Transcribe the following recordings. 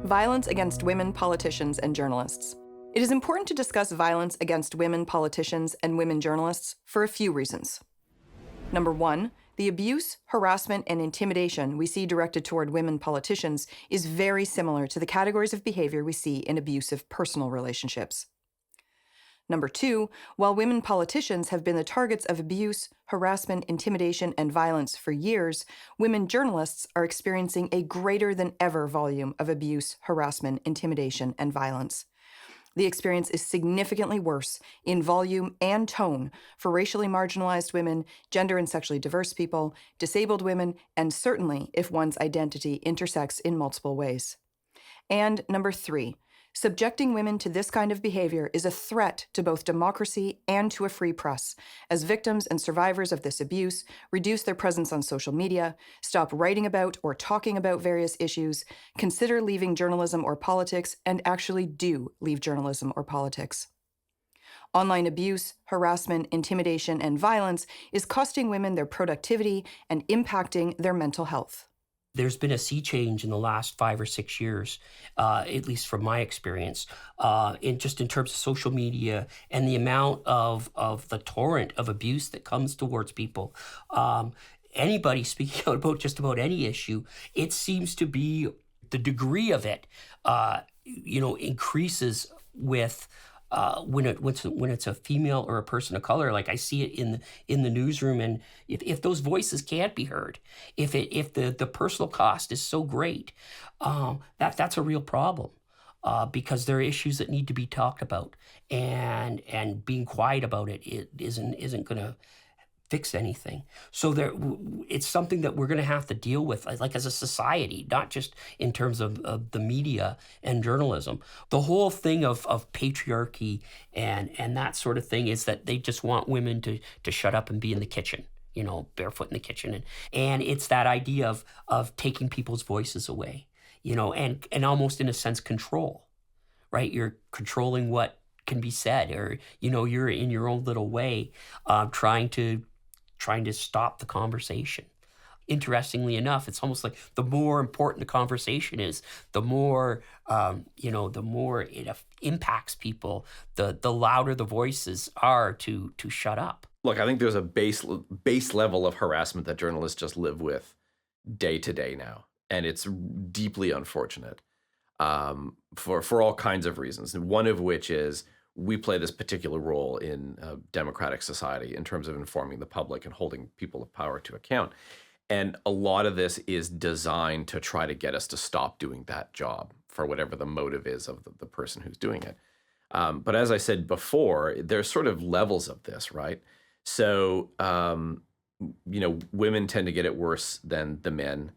Violence against women politicians and journalists. It is important to discuss violence against women politicians and women journalists for a few reasons. Number one, the abuse, harassment, and intimidation we see directed toward women politicians is very similar to the categories of behavior we see in abusive personal relationships. Number two, while women politicians have been the targets of abuse, harassment, intimidation, and violence for years, women journalists are experiencing a greater than ever volume of abuse, harassment, intimidation, and violence. The experience is significantly worse in volume and tone for racially marginalized women, gender and sexually diverse people, disabled women, and certainly if one's identity intersects in multiple ways. And number three, subjecting women to this kind of behavior is a threat to both democracy and to a free press, as victims and survivors of this abuse reduce their presence on social media, stop writing about or talking about various issues, consider leaving journalism or politics, and actually do leave journalism or politics. Online abuse, harassment, intimidation, and violence is costing women their productivity and impacting their mental health. There's been a sea change in the last 5 or 6 years, at least from my experience, in terms of social media and the amount of the torrent of abuse that comes towards people. Anybody speaking out about just about any issue, it seems to be the degree of it, increases with. When it's a female or a person of color, like I see it in the newsroom, and if those voices can't be heard, if the personal cost is so great, that's a real problem, because there are issues that need to be talked about, and being quiet about it isn't going to fix anything. So it's something that we're going to have to deal with, like as a society, not just in terms of the media and journalism. The whole thing of patriarchy and that sort of thing is that they just want women to shut up and be in the kitchen, barefoot in the kitchen. And it's that idea of taking people's voices away, and almost in a sense control, right? You're controlling what can be said, or, you're in your own little way, trying to stop the conversation. Interestingly enough, it's almost like the more important the conversation is, the more, the more it impacts people, the louder the voices are to shut up. Look, I think there's a base level of harassment that journalists just live with day to day now, and it's deeply unfortunate for all kinds of reasons. And one of which is we play this particular role in a democratic society in terms of informing the public and holding people of power to account. And a lot of this is designed to try to get us to stop doing that job for whatever the motive is of the person who's doing it. But as I said before, there's sort of levels of this, right? So, women tend to get it worse than the men.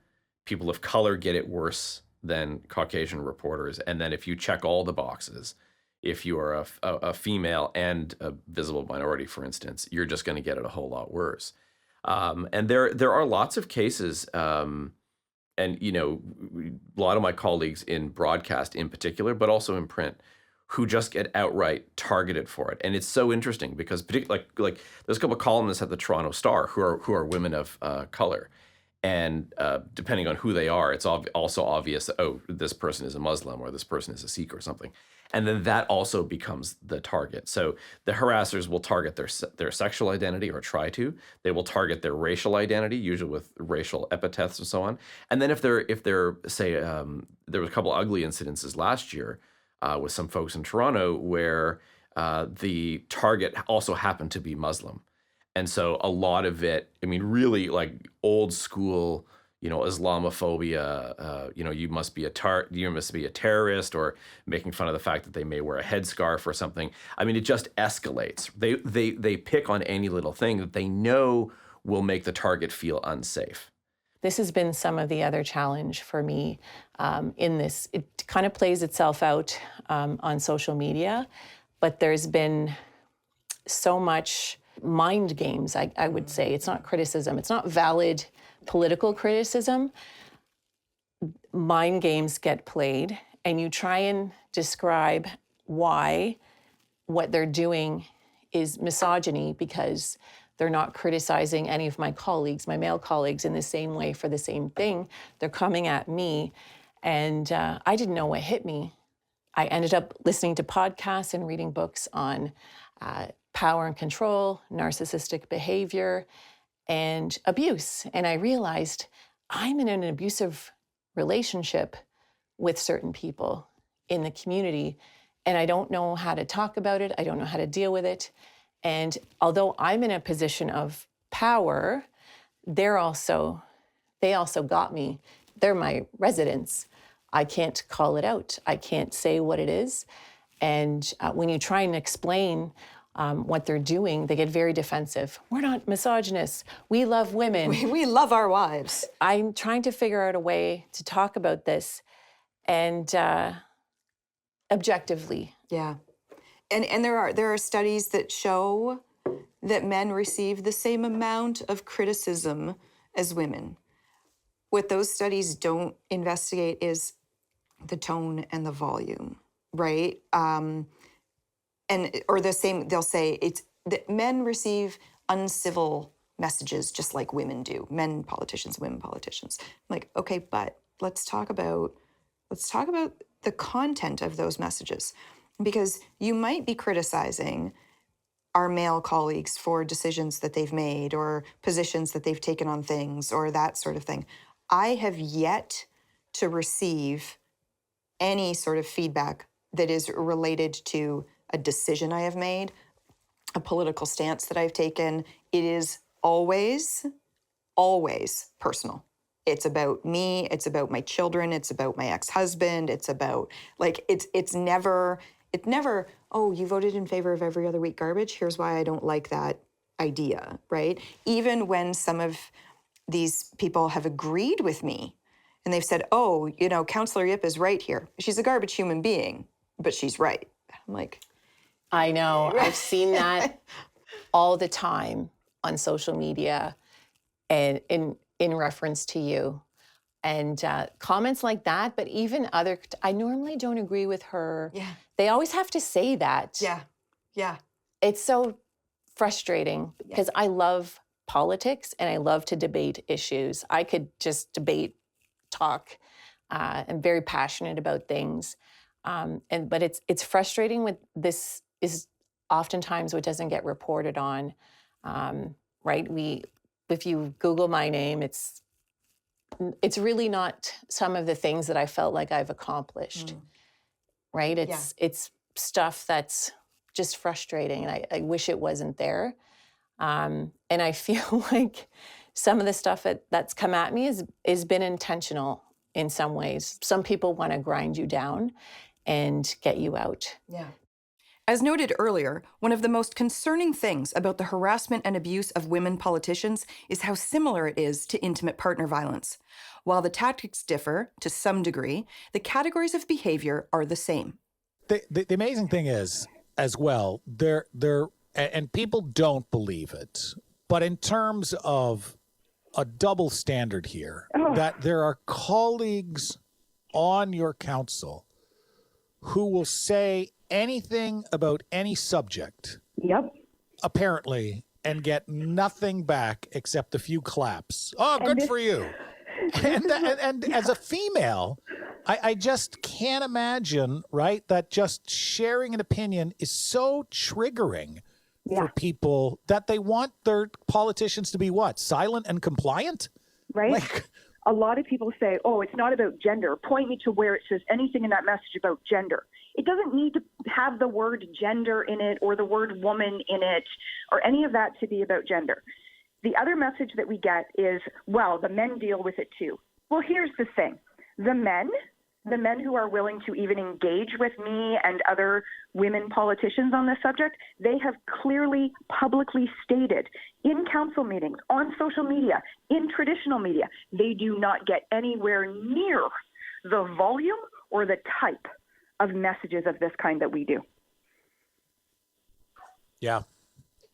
People of color get it worse than Caucasian reporters. And then if you check all the boxes, if you are a female and a visible minority, for instance, you're just going to get it a whole lot worse. And there are lots of cases, and a lot of my colleagues in broadcast in particular, but also in print, who just get outright targeted for it. And it's so interesting because like there's a couple of columnists at the Toronto Star who are women of color. And depending on who they are, it's also obvious, this person is a Muslim or this person is a Sikh or something. And then that also becomes the target. So the harassers will target their sexual identity, or try to. They will target their racial identity, usually with racial epithets and so on. And then if they're say, there was a couple ugly incidences last year with some folks in Toronto where the target also happened to be Muslim. And so a lot of it, really like old school, Islamophobia, you must be a terrorist, or making fun of the fact that they may wear a headscarf or something. It just escalates. They pick on any little thing that they know will make the target feel unsafe. This has been some of the other challenge for me in this. It kind of plays itself out on social media, but there's been so much mind games, I would say. It's not criticism. It's not valid political criticism. Mind games get played, and you try and describe why what they're doing is misogyny because they're not criticizing any of my colleagues, my male colleagues, in the same way for the same thing. They're coming at me And I didn't know what hit me. I ended up listening to podcasts and reading books on power and control, narcissistic behavior, and abuse. And I realized I'm in an abusive relationship with certain people in the community, and I don't know how to talk about it. I don't know how to deal with it. And although I'm in a position of power, they also got me. They're my residents. I can't call it out. I can't say what it is. And when you try and explain what they're doing, they get very defensive. We're not misogynists. We love women. We love our wives. I'm trying to figure out a way to talk about this and objectively. Yeah. And there are studies that show that men receive the same amount of criticism as women. What those studies don't investigate is the tone and the volume, right? Or the same, they'll say it's that men receive uncivil messages just like women do, men politicians, women politicians. I'm like, okay, but let's talk about the content of those messages, because you might be criticizing our male colleagues for decisions that they've made or positions that they've taken on things or that sort of thing. I have yet to receive any sort of feedback that is related to a decision I have made, a political stance that I've taken. It is always personal. It's about me, it's about my children, it's about my ex-husband, it's about, like, it's never, oh, you voted in favor of every other week garbage, here's why I don't like that idea, right? Even when some of these people have agreed with me and they've said, oh, Councillor Yip is right here. She's a garbage human being, but she's right. I'm like, I know, I've seen that all the time on social media and in reference to you. And comments like that, but even I normally don't agree with her. Yeah. They always have to say that. Yeah. It's so frustrating because I love politics and I love to debate issues. I could just talk. I'm very passionate about things. But it's frustrating with this is oftentimes what doesn't get reported on, right? If you Google my name, it's really not some of the things that I felt like I've accomplished, right? It's stuff that's just frustrating, and I wish it wasn't there. And I feel like some of the stuff that's come at me has been intentional in some ways. Some people want to grind you down and get you out. Yeah. As noted earlier, one of the most concerning things about the harassment and abuse of women politicians is how similar it is to intimate partner violence. While the tactics differ to some degree, the categories of behavior are the same. The amazing thing is, as well, and people don't believe it, but in terms of a double standard here, that there are colleagues on your council who will say anything about any subject, apparently, and get nothing back except a few claps. Oh, good for you. And as a female, I just can't imagine, right, that just sharing an opinion is so triggering for people that they want their politicians to be what? Silent and compliant? Right. Like, a lot of people say, oh, it's not about gender. Point me to where it says anything in that message about gender. It doesn't need to have the word gender in it or the word woman in it or any of that to be about gender. The other message that we get is, well, the men deal with it too. Well, here's the thing. The men who are willing to even engage with me and other women politicians on this subject, they have clearly publicly stated in council meetings, on social media, in traditional media, they do not get anywhere near the volume or the type of messages of this kind that we do. Yeah.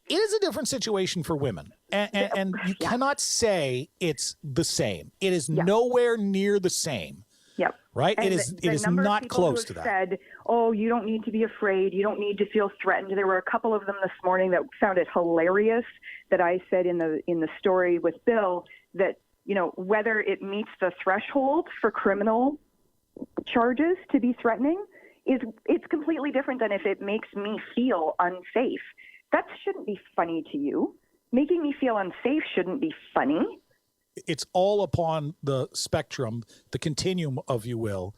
It is a different situation for women. And you cannot say it's the same. It is nowhere near the same. Yep. Right? And it is not close to that. Said, oh, you don't need to be afraid. You don't need to feel threatened. There were a couple of them this morning that found it hilarious that I said in the story with Bill that, whether it meets the threshold for criminal charges to be threatening it's completely different than if it makes me feel unsafe. That shouldn't be funny to you. Making me feel unsafe shouldn't be funny. It's all upon the spectrum, the continuum, of you will,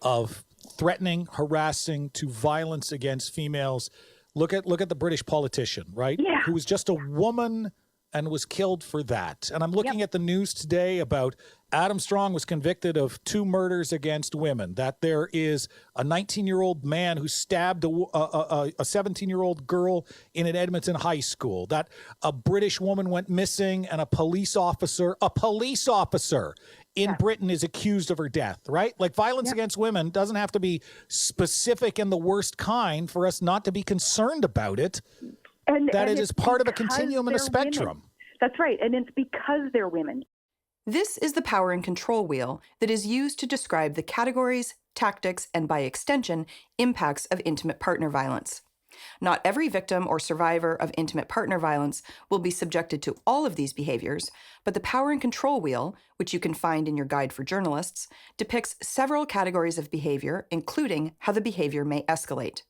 of threatening, harassing to violence against females. Look at the British politician, right? Yeah. Who was just a woman and was killed for that. And I'm looking at the news today about Adam Strong was convicted of 2 murders against women, that there is a 19-year-old man who stabbed a 17-year-old girl in an Edmonton high school, that a British woman went missing and a police officer in Britain is accused of her death, right? Like, violence against women doesn't have to be specific and the worst kind for us not to be concerned about it. And it is part of a continuum and a spectrum. Women. That's right. And it's because they're women. This is the power and control wheel that is used to describe the categories, tactics, and by extension, impacts of intimate partner violence. Not every victim or survivor of intimate partner violence will be subjected to all of these behaviors, but the power and control wheel, which you can find in your guide for journalists, depicts several categories of behavior, including how the behavior may escalate.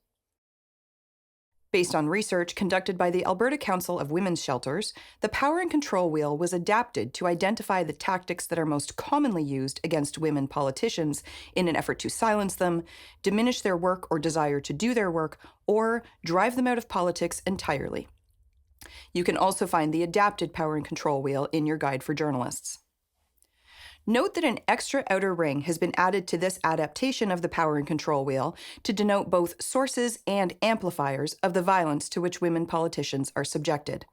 Based on research conducted by the Alberta Council of Women's Shelters, the power and control wheel was adapted to identify the tactics that are most commonly used against women politicians in an effort to silence them, diminish their work or desire to do their work, or drive them out of politics entirely. You can also find the adapted power and control wheel in your guide for journalists. Note that an extra outer ring has been added to this adaptation of the power and control wheel to denote both sources and amplifiers of the violence to which women politicians are subjected.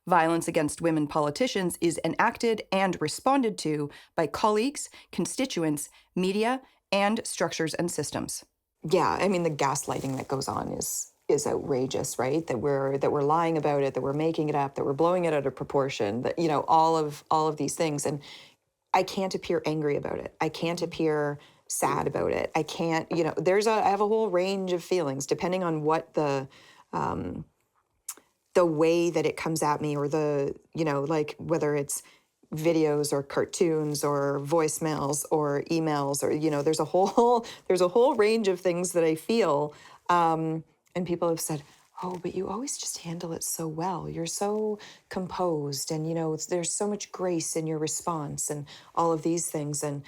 Violence against women politicians is enacted and responded to by colleagues, constituents, media, and structures and systems. Yeah, I mean, the gaslighting that goes on is outrageous, right? That we're lying about it, that we're making it up, that we're blowing it out of proportion, that, all of these things. And I can't appear angry about it. I can't appear sad about it. I can't, I have a whole range of feelings depending on what the way that it comes at me, or like whether it's videos or cartoons or voicemails or emails, or, there's a whole range of things that I feel. And people have said, oh, but you always just handle it so well. You're so composed, and, there's so much grace in your response and all of these things. And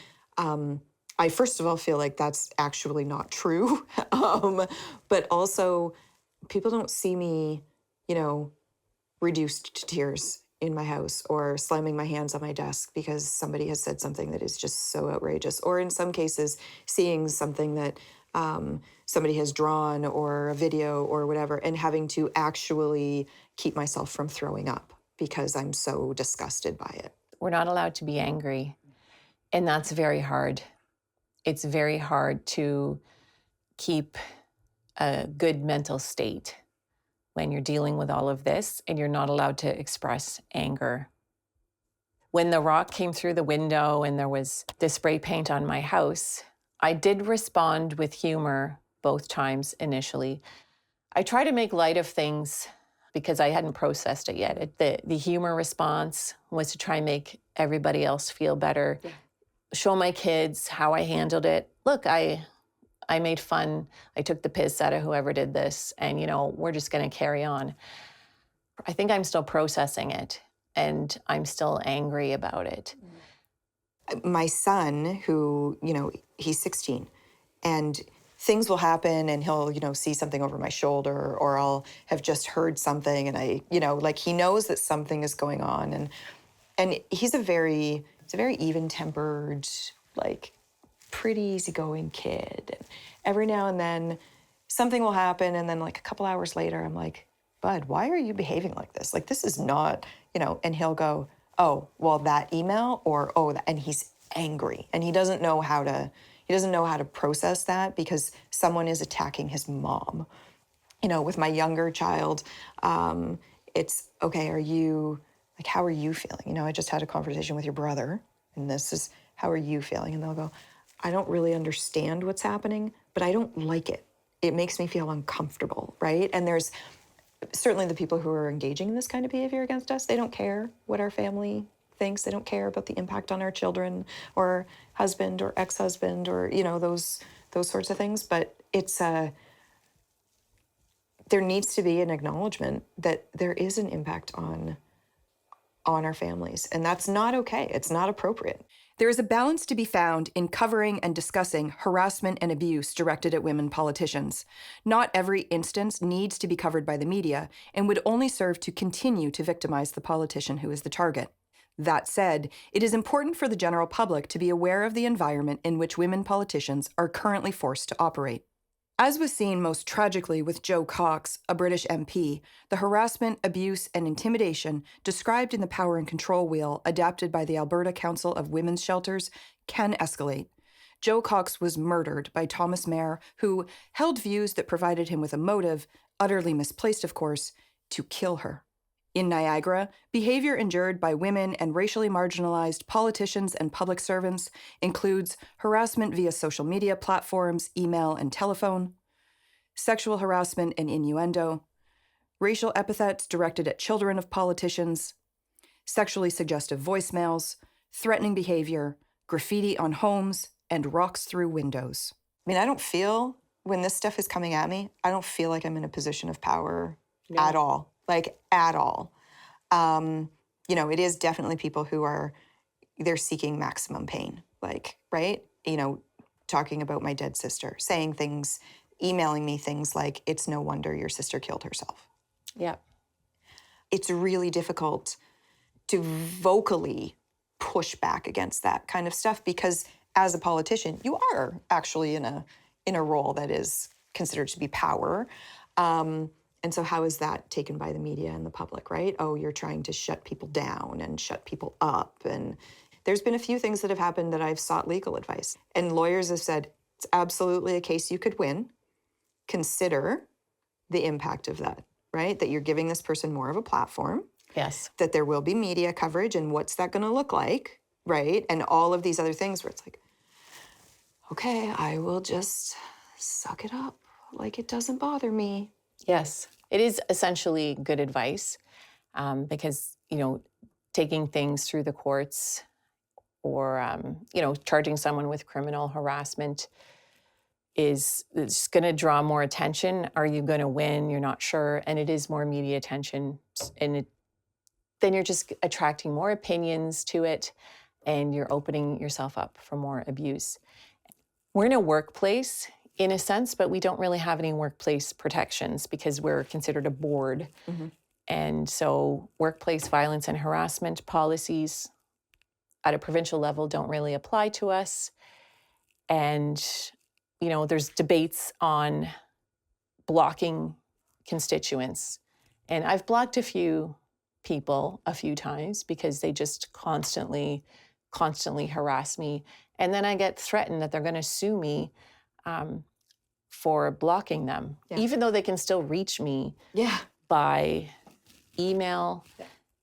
I, first of all, feel like that's actually not true. But also, people don't see me, reduced to tears in my house or slamming my hands on my desk because somebody has said something that is just so outrageous. Or in some cases, seeing something that somebody has drawn or a video or whatever, and having to actually keep myself from throwing up because I'm so disgusted by it. We're not allowed to be angry, and that's very hard. It's very hard to keep a good mental state when you're dealing with all of this and you're not allowed to express anger. When the rock came through the window and there was the spray paint on my house, I did respond with humor both times initially. I try to make light of things because I hadn't processed it yet. The humor response was to try and make everybody else feel better, show my kids how I handled it. Look, I made fun. I took the piss out of whoever did this, and, we're just going to carry on. I think I'm still processing it, and I'm still angry about it. My son, who, he's 16, and things will happen, and he'll, see something over my shoulder, or I'll have just heard something, and I, he knows that something is going on, and he's a very even-tempered, pretty easygoing kid. And every now and then something will happen, and then a couple hours later I'm like, Bud, why are you behaving like this? This is not, and he'll go, oh, well, that email, or and he's angry, and he doesn't know how to process that because someone is attacking his mom. With my younger child, it's okay, how are you feeling? I just had a conversation with your brother, and this is, how are you feeling? And they'll go, I don't really understand what's happening, but I don't like it. It makes me feel uncomfortable, right? And there's certainly the people who are engaging in this kind of behavior against us, they don't care what our family thanks. I don't care about the impact on our children or husband or ex-husband or, those sorts of things. But it's there needs to be an acknowledgement that there is an impact on our families, and that's not okay. It's not appropriate. There is a balance to be found in covering and discussing harassment and abuse directed at women politicians. Not every instance needs to be covered by the media and would only serve to continue to victimize the politician who is the target. That said, it is important for the general public to be aware of the environment in which women politicians are currently forced to operate. As was seen most tragically with Jo Cox, a British MP, the harassment, abuse, and intimidation described in the Power and Control Wheel adapted by the Alberta Council of Women's Shelters can escalate. Jo Cox was murdered by Thomas Mair, who held views that provided him with a motive, utterly misplaced of course, to kill her. In Niagara, behavior endured by women and racially marginalized politicians and public servants includes harassment via social media platforms, email, and telephone, sexual harassment and innuendo, racial epithets directed at children of politicians, sexually suggestive voicemails, threatening behavior, graffiti on homes, and rocks through windows. I mean, I don't feel, when this stuff is coming at me, I don't feel like I'm in a position of power at all. At all. It is definitely people who they're seeking maximum pain, right? Talking about my dead sister, saying things, emailing me things like, it's no wonder your sister killed herself. Yeah. It's really difficult to vocally push back against that kind of stuff because as a politician, you are actually in a role that is considered to be power. And so how is that taken by the media and the public, right? Oh, you're trying to shut people down and shut people up. And there's been a few things that have happened that I've sought legal advice. And lawyers have said, it's absolutely a case you could win. Consider the impact of that, right? That you're giving this person more of a platform. Yes. That there will be media coverage and what's that going to look like, right? And all of these other things where it's like, okay, I will just suck it up like it doesn't bother me. Yes, it is essentially good advice because, taking things through the courts or, charging someone with criminal harassment is going to draw more attention. Are you going to win? You're not sure. And it is more media attention. And then you're just attracting more opinions to it and you're opening yourself up for more abuse. We're in a workplace in a sense, but we don't really have any workplace protections because we're considered a board. Mm-hmm. And so workplace violence and harassment policies at a provincial level don't really apply to us. And, there's debates on blocking constituents. And I've blocked a few people a few times because they just constantly harass me. And then I get threatened that they're going to sue me for blocking them, even though they can still reach me by email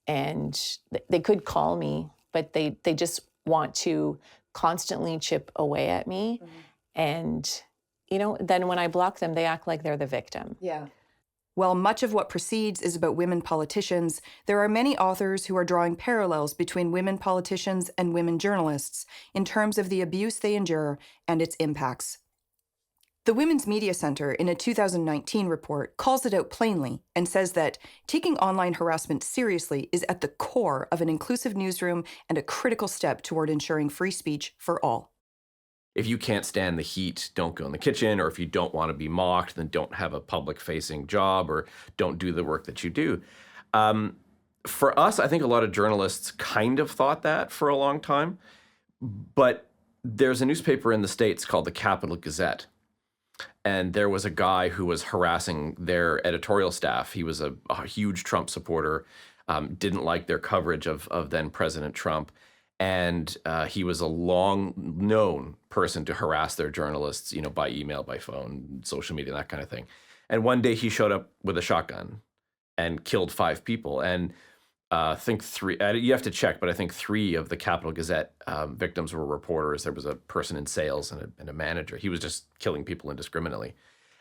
and they could call me, but they just want to constantly chip away at me. Mm-hmm. And, then when I block them, they act like they're the victim. Yeah. While much of what precedes is about women politicians, there are many authors who are drawing parallels between women politicians and women journalists in terms of the abuse they endure and its impacts. The Women's Media Center, in a 2019 report, calls it out plainly and says that taking online harassment seriously is at the core of an inclusive newsroom and a critical step toward ensuring free speech for all. If you can't stand the heat, don't go in the kitchen, or if you don't want to be mocked, then don't have a public-facing job or don't do the work that you do. For us, I think a lot of journalists kind of thought that for a long time, but there's a newspaper in the States called the Capital Gazette. And there was a guy who was harassing their editorial staff. He was a huge Trump supporter, didn't like their coverage of then President Trump. And he was a long-known person to harass their journalists, by email, by phone, social media, that kind of thing. And one day he showed up with a shotgun and killed 5 people. And I think 3, you have to check, but I think 3 of the Capital Gazette victims were reporters. There was a person in sales and a manager. He was just killing people indiscriminately.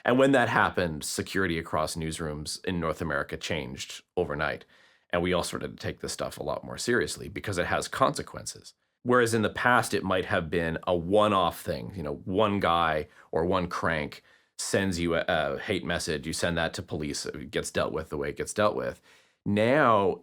And when that happened, security across newsrooms in North America changed overnight. And we all started to take this stuff a lot more seriously because it has consequences. Whereas in the past, it might have been a one-off thing. One guy or one crank sends you a hate message, you send that to police, it gets dealt with the way it gets dealt with. Now,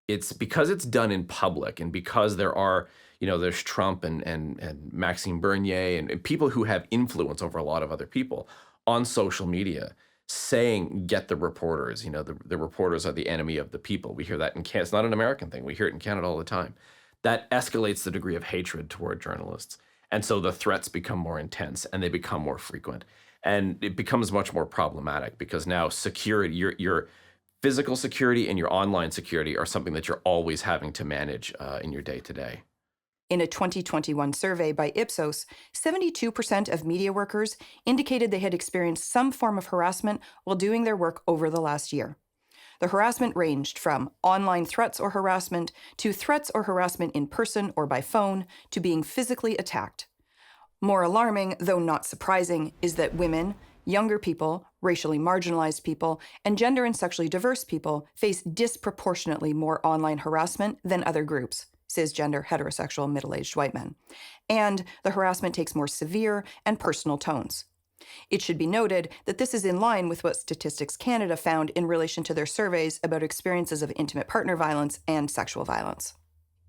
it's because it's done in public, and because there are, there's Trump and Maxime Bernier and people who have influence over a lot of other people on social media saying, get the reporters, the reporters are the enemy of the people. We hear that in Canada. It's not an American thing. We hear it in Canada all the time. That escalates the degree of hatred toward journalists. And so the threats become more intense and they become more frequent. And it becomes much more problematic because now security, your physical security and your online security are something that you're always having to manage in your day-to-day. In a 2021 survey by Ipsos, 72% of media workers indicated they had experienced some form of harassment while doing their work over the last year. The harassment ranged from online threats or harassment to threats or harassment in person or by phone to being physically attacked. More alarming, though not surprising, is that women, younger people, racially marginalized people, and gender and sexually diverse people face disproportionately more online harassment than other groups, cisgender, heterosexual, middle-aged white men. And the harassment takes more severe and personal tones. It should be noted that this is in line with what Statistics Canada found in relation to their surveys about experiences of intimate partner violence and sexual violence.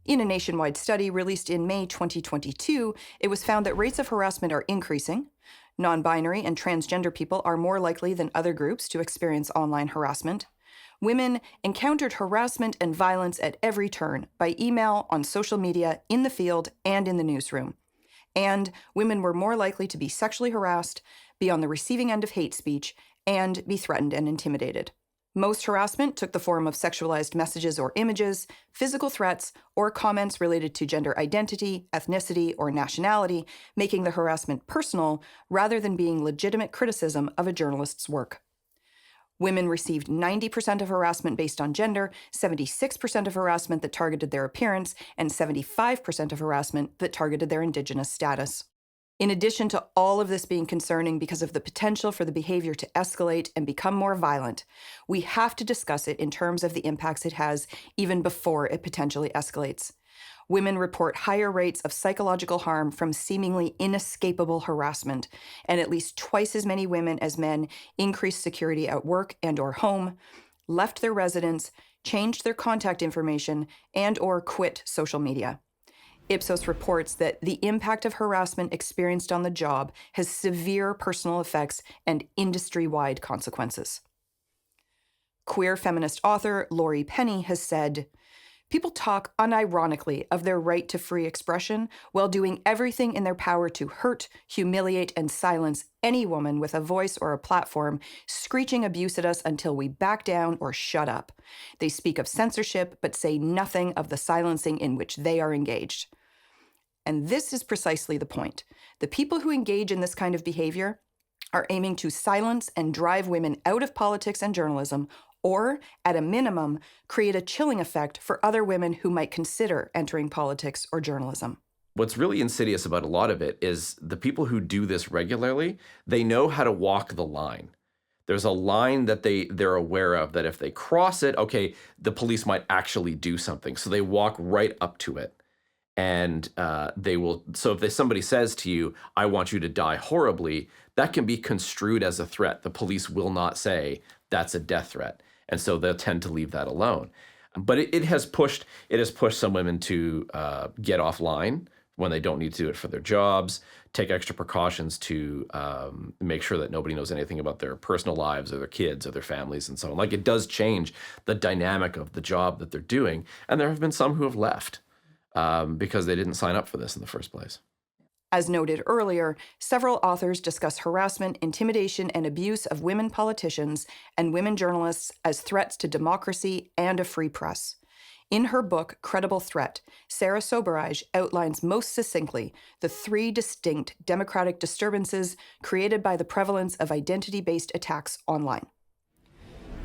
In a nationwide study released in May 2022, it was found that rates of harassment are increasing. Non-binary and transgender people are more likely than other groups to experience online harassment. Women encountered harassment and violence at every turn, by email, on social media, in the field, and in the newsroom. And women were more likely to be sexually harassed, be on the receiving end of hate speech, and be threatened and intimidated. Most harassment took the form of sexualized messages or images, physical threats, or comments related to gender identity, ethnicity, or nationality, making the harassment personal rather than being legitimate criticism of a journalist's work. Women received 90% of harassment based on gender, 76% of harassment that targeted their appearance, and 75% of harassment that targeted their Indigenous status. In addition to all of this being concerning because of the potential for the behavior to escalate and become more violent, we have to discuss it in terms of the impacts it has even before it potentially escalates. Women report higher rates of psychological harm from seemingly inescapable harassment, and at least twice as many women as men increased security at work and or home, left their residence, changed their contact information, and or quit social media. Ipsos reports that the impact of harassment experienced on the job has severe personal effects and industry-wide consequences. Queer feminist author Laurie Penny has said, "People talk unironically of their right to free expression while doing everything in their power to hurt, humiliate, and silence any woman with a voice or a platform, screeching abuse at us until we back down or shut up. They speak of censorship, but say nothing of the silencing in which they are engaged." And this is precisely the point. The people who engage in this kind of behavior are aiming to silence and drive women out of politics and journalism, or, at a minimum, create a chilling effect for other women who might consider entering politics or journalism. What's really insidious about a lot of it is the people who do this regularly, they know how to walk the line. There's a line that they're aware of that if they cross it, okay, the police might actually do something. So they walk right up to it. And they will, so if somebody says to you, "I want you to die horribly," that can be construed as a threat. The police will not say that's a death threat. And so they'll tend to leave that alone. But it has pushed some women to get offline when they don't need to do it for their jobs, take extra precautions to make sure that nobody knows anything about their personal lives or their kids or their families and so on. Like, it does change the dynamic of the job that they're doing. And there have been some who have left because they didn't sign up for this in the first place. As noted earlier, several authors discuss harassment, intimidation, and abuse of women politicians and women journalists as threats to democracy and a free press. In her book, Credible Threat, Sarah Soberaj outlines most succinctly the three distinct democratic disturbances created by the prevalence of identity-based attacks online.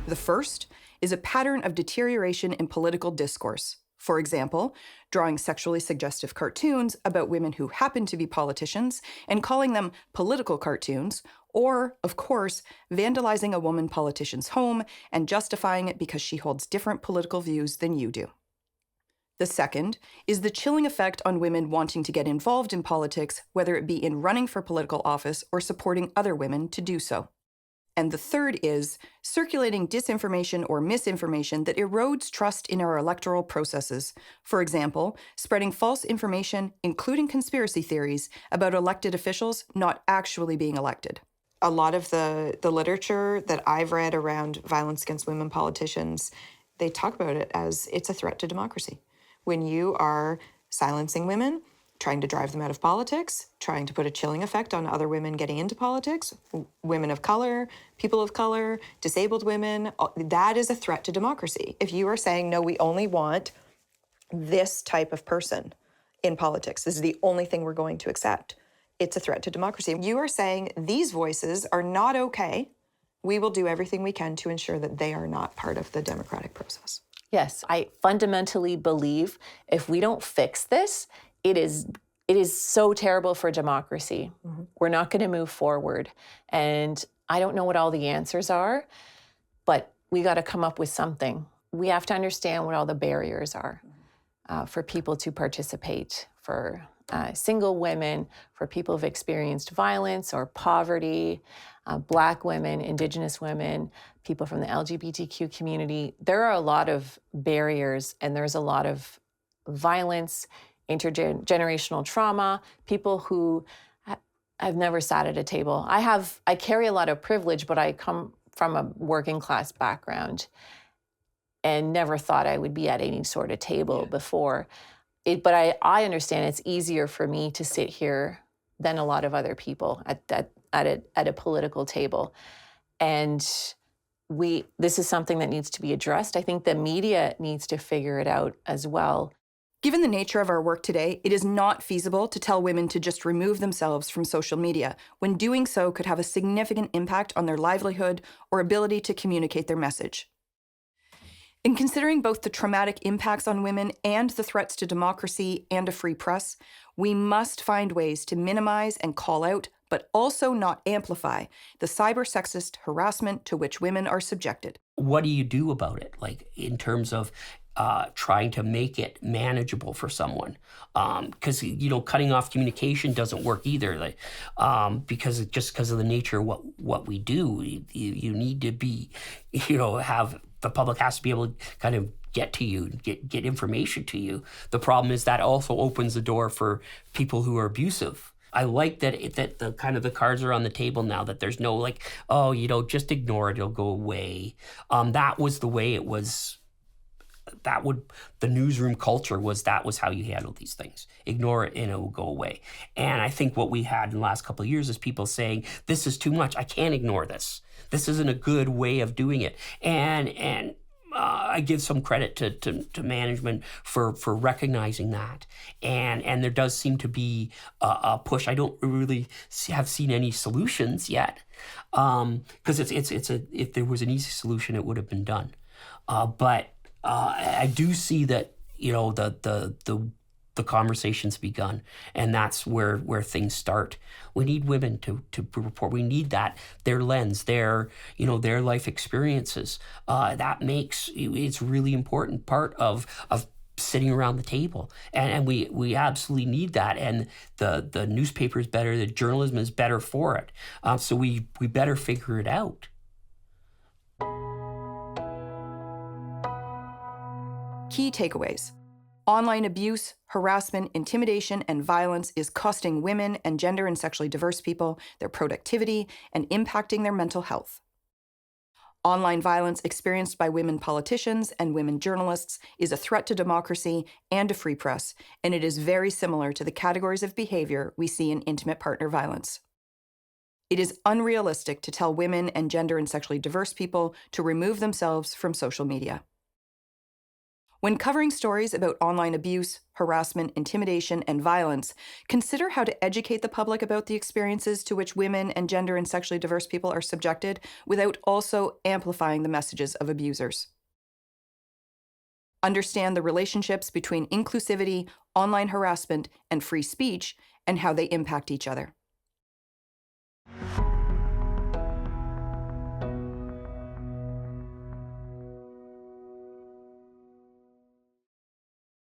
The first is a pattern of deterioration in political discourse. For example, drawing sexually suggestive cartoons about women who happen to be politicians and calling them political cartoons, or, of course, vandalizing a woman politician's home and justifying it because she holds different political views than you do. The second is the chilling effect on women wanting to get involved in politics, whether it be in running for political office or supporting other women to do so. And the third is circulating disinformation or misinformation that erodes trust in our electoral processes. For example, spreading false information, including conspiracy theories, about elected officials not actually being elected. A lot of the literature that I've read around violence against women politicians, they talk about it as it's a threat to democracy. When you are silencing women, trying to drive them out of politics, trying to put a chilling effect on other women getting into politics, women of color, people of color, disabled women, that is a threat to democracy. If you are saying, no, we only want this type of person in politics, this is the only thing we're going to accept, it's a threat to democracy. You are saying these voices are not okay. We will do everything we can to ensure that they are not part of the democratic process. Yes, I fundamentally believe if we don't fix this, it is so terrible for democracy. Mm-hmm. We're not going to move forward. And I don't know what all the answers are, but we got to come up with something. We have to understand what all the barriers are for people to participate, for single women, for people who've experienced violence or poverty, Black women, Indigenous women, people from the LGBTQ community. There are a lot of barriers, and there's a lot of violence, intergenerational trauma, people who have never sat at a table. I carry a lot of privilege, but I come from a working class background and never thought I would be at any sort of table before. But I understand it's easier for me to sit here than a lot of other people at a political table. And this is something that needs to be addressed. I think the media needs to figure it out as well. Given the nature of our work today, it is not feasible to tell women to just remove themselves from social media, when doing so could have a significant impact on their livelihood or ability to communicate their message. In considering both the traumatic impacts on women and the threats to democracy and a free press, we must find ways to minimize and call out, but also not amplify, the cyber-sexist harassment to which women are subjected. What do you do about it? Like, in terms of trying to make it manageable for someone, because cutting off communication doesn't work either. Because of the nature of what we do, you need to be, have the public has to be able to kind of get to you, get information to you. The problem is that also opens the door for people who are abusive. I like that the kind of the cards are on the table now, that there's no just ignore it, it'll go away. That was the way it was. The newsroom culture was how you handle these things. Ignore it and it will go away. And I think what we had in the last couple of years is people saying, this is too much. I can't ignore this. This isn't a good way of doing it. And I give some credit to management for recognizing that. And there does seem to be a push. I don't really have seen any solutions yet. Because if there was an easy solution, it would have been done. But I do see that the conversation's begun, and that's where things start. We need women to report. We need that, their lens, their life experiences. That makes it's really important part of sitting around the table, and we absolutely need that. And the newspaper is better, the journalism is better for it. So we better figure it out. Key takeaways. Online abuse, harassment, intimidation, and violence is costing women and gender and sexually diverse people their productivity and impacting their mental health. Online violence experienced by women politicians and women journalists is a threat to democracy and a free press, and it is very similar to the categories of behavior we see in intimate partner violence. It is unrealistic to tell women and gender and sexually diverse people to remove themselves from social media. When covering stories about online abuse, harassment, intimidation, and violence, consider how to educate the public about the experiences to which women and gender and sexually diverse people are subjected without also amplifying the messages of abusers. Understand the relationships between inclusivity, online harassment, and free speech, and how they impact each other.